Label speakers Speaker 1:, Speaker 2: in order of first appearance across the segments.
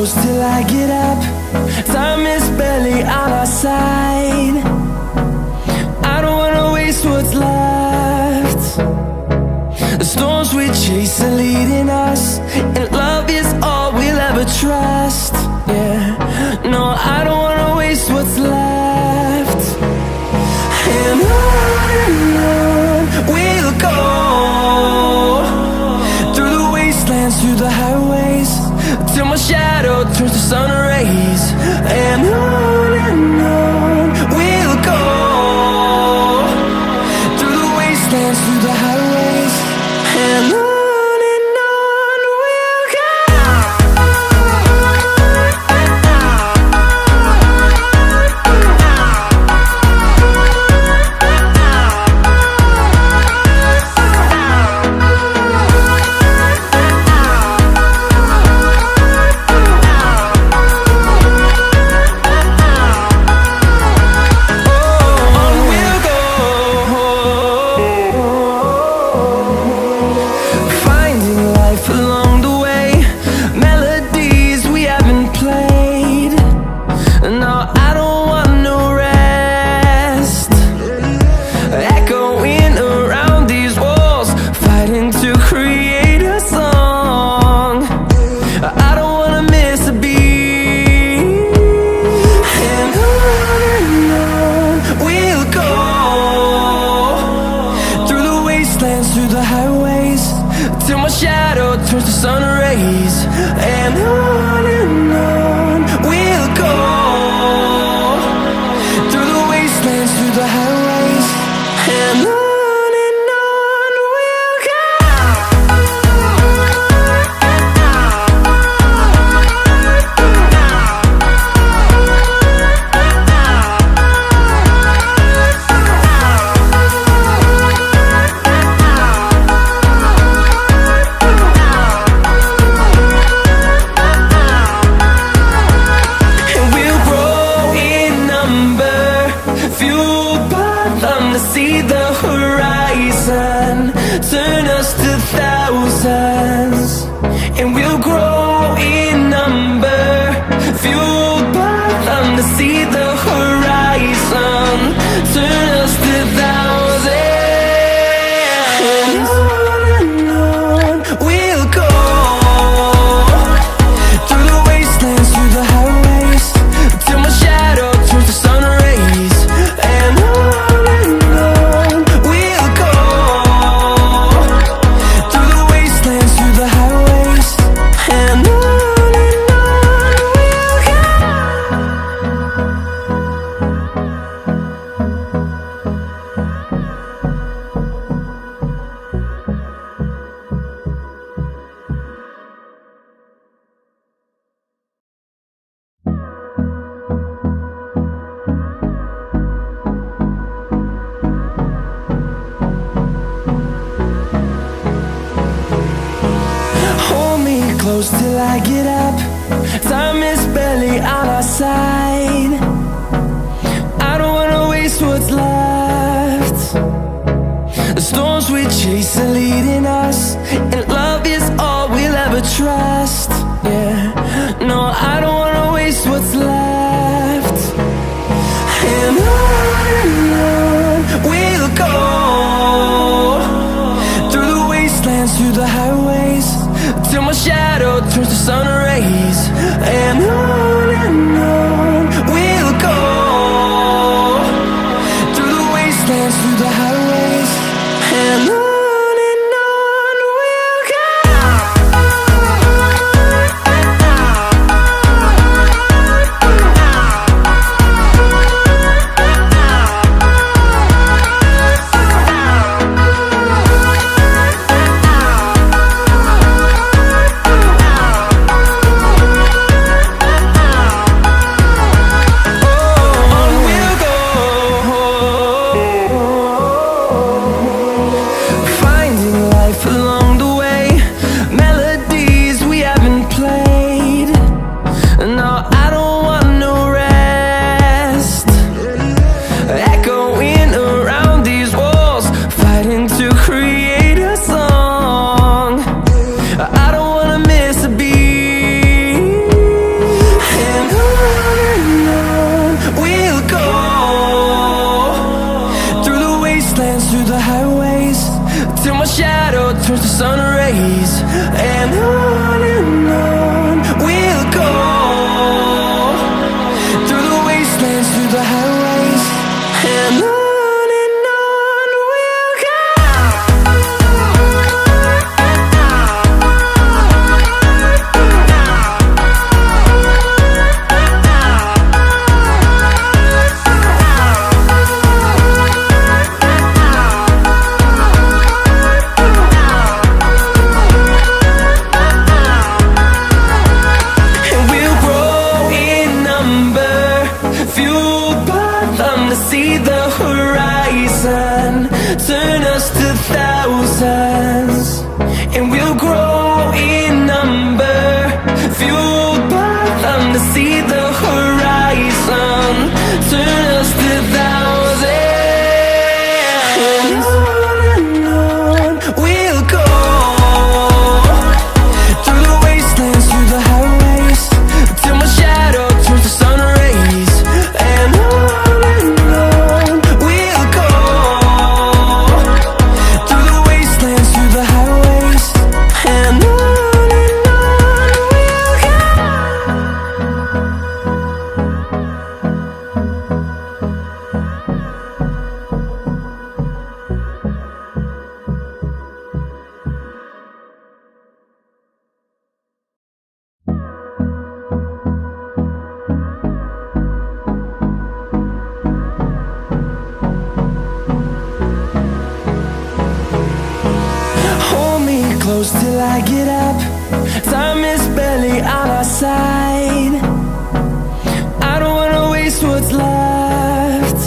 Speaker 1: close till I get up. Time is barely on our side. I don't wanna waste what's left. The storms we chase are leading us, and love is all we'll ever trust. Yeah, no, I don't wanna waste what's left. And on we'll go, through the wastelands, through the highways, till my shadow turns to sun rays. And on we'll go, through the wastelands, through the highways, and on we'll go. Through the highways, till my shadow turns to sun rays. And on we'll go, through the wastelands, through the highways, and on we'll go. See the horizon, turn us to thousands, and we'll grow in number, fueled by them. To see the horizon, turn us to thousands, and on we'll go, through the wastelands, through the highways, till my shadow turns to sun rays. And close till I get up. Time is barely on our side. I don't wanna waste what's left. The storms we chase are leading us, and love is all we'll ever trust. Yeah, no, I don't wanna waste what's left. And on we'll go, through the wastelands, through the highways, till my shadow turns to sun rays. And on we'll sun rays. And on we'll go, through the wastelands, through the highways. And on we'll go. See the horizon, turn us to thousands, and we'll grow in number, fueled by them. To see the horizon, turn us to thousands, and on we'll go, through the wastelands, through the highways, till my shadow turns to sun rays. And close till I get up. Time is barely on our side. I don't wanna waste what's left.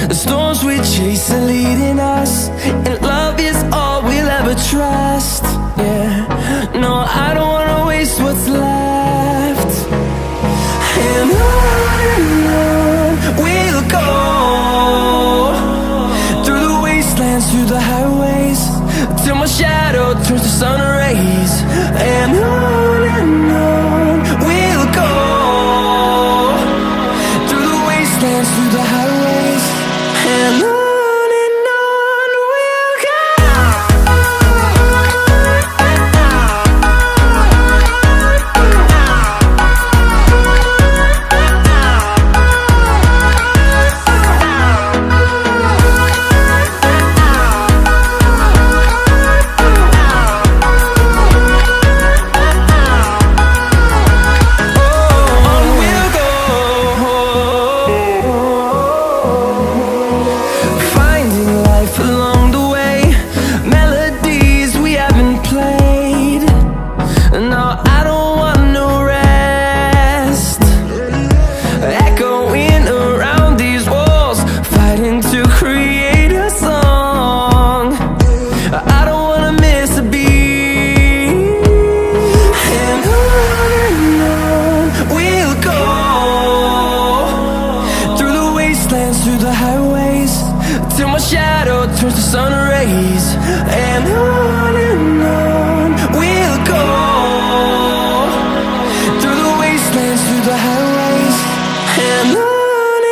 Speaker 1: The storms we chase are leading us, and love is all we'll ever trust. Yeah, no, I don't wanna waste what's left. And on we'll go, through the wastelands, through the highways, till my shadow turns to sun rays. And on we'll go, through the wastelands, through the highways. And on we'll go. Through the highways, till my shadow turns to sun rays. And on we'll go, through the wastelands, through the highways. And on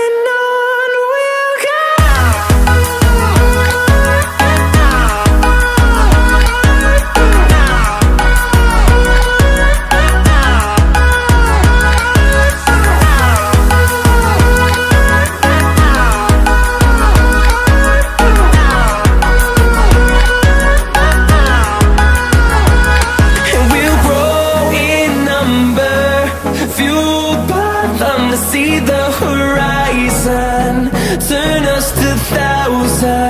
Speaker 1: we'll go. See the horizon, turn us to thousands.